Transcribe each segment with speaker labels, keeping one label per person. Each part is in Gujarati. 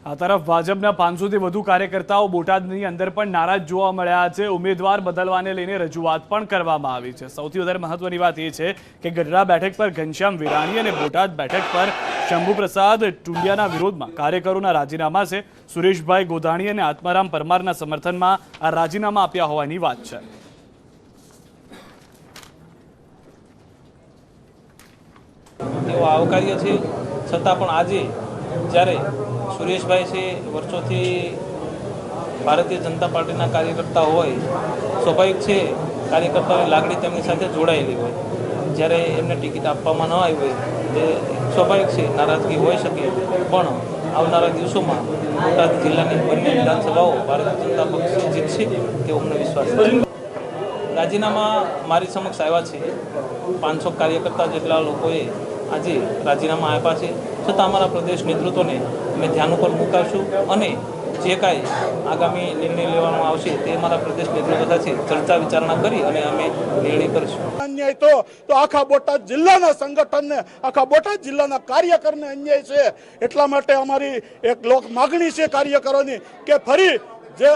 Speaker 1: આ તરફ ભાજપના 500 થી વધુ કાર્યકર્તાઓ બોટાદની અંદર પણ નારાજ જોવા મળ્યા છે। ઉમેદવાર બદલવાને લઈને રજૂઆત પણ કરવામાં આવી છે। સૌથી વધારે મહત્વની વાત એ છે કે ગઢડા બેઠક પર ઘનશ્યામ વિરાણી અને બોટાદ બેઠક પર શંભુપ્રસાદ ટુંડિયાના વિરોધમાં કાર્યકરોના રાજીનામા છે। સુરેશભાઈ ગોધાણી અને આત્મારામ પરમારના સમર્થનમાં આ રાજીનામા આપ્યા હોવાની વાત છે।
Speaker 2: તેઓ આવકાર્ય છે, છતાં પણ આજે જ્યારે સુરેશભાઈ છે વર્ષોથી ભારતીય જનતા પાર્ટીના કાર્યકર્તા હોય, સ્વાભાવિક છે કાર્યકર્તાઓની લાગણી તેમની સાથે જોડાયેલી હોય, જ્યારે એમને ટિકિટ આપવામાં ન આવી હોય તે સ્વાભાવિક છે નારાજગી હોઈ શકે। પણ આવનારા દિવસોમાં બોટાદ જિલ્લાની બંને વિધાનસભાઓ ભારતીય જનતા પક્ષ જીતશે તેવો અમને વિશ્વાસ છે। રાજીનામા મારી સમક્ષ આવ્યા છે, 500 કાર્યકર્તા જેટલા લોકોએ આજે રાજીનામા આપ્યા છે, છતાં અમારા પ્રદેશ નેતૃત્વને અમે ધ્યાન ઉપર મુકાશું અને જે કાંઈ આગામી નિર્ણય લેવામાં આવશે તે અમારા પ્રદેશ નેતૃત્વ સાથે ચર્ચા વિચારણા કરી અને અમે નિર્ણય કરીશું।
Speaker 3: અન્યાય તો આખા બોટાદ જિલ્લાના સંગઠનને, આખા બોટાદ જિલ્લાના કાર્યકરને અન્યાય છે। એટલા માટે અમારી એક લોક માગણી છે કાર્યકરોની કે ફરી જે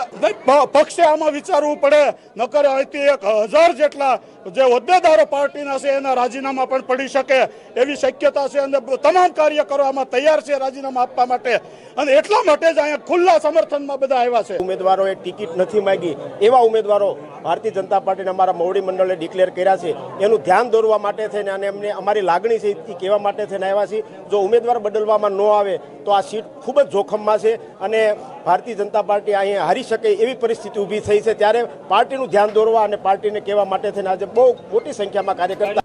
Speaker 3: પક્ષે આમાં વિચારવું પડે, નકર અહીંથી 1000 જેટલા જે હોદ્દેદારો પાર્ટીના છે એના રાજીનામા પણ પડી શકે એવી શક્યતા છે અને તમામ કાર્યકરો આમાં તૈયાર છે રાજીનામા આપવા માટે, અને એટલા માટે જ અહીંયા ખુલ્લા સમર્થનમાં બધા આવ્યા છે।
Speaker 4: ઉમેદવારોએ ટિકિટ નથી માંગી એવા ઉમેદવારો ભારતીય જનતા પાર્ટીના અમારા મોવડી મંડળે ડિક્લેર કર્યા છે, એનું ધ્યાન દોરવા માટે થઈને અને એમને અમારી લાગણી છે એ કહેવા માટે થઈને આવ્યા છે। જો ઉમેદવાર બદલવામાં ન આવે તો આ સીટ ખૂબ જ જોખમમાં છે અને ભારતીય જનતા પાર્ટી અહીંયા હારી શકે એવી પરિસ્થિતિ ઊભી થઈ છે। ત્યારે પાર્ટીનું ધ્યાન દોરવા અને પાર્ટીને કહેવા માટે થઈને આજે બહુ મોટી સંખ્યામાં કાર્યકર્તા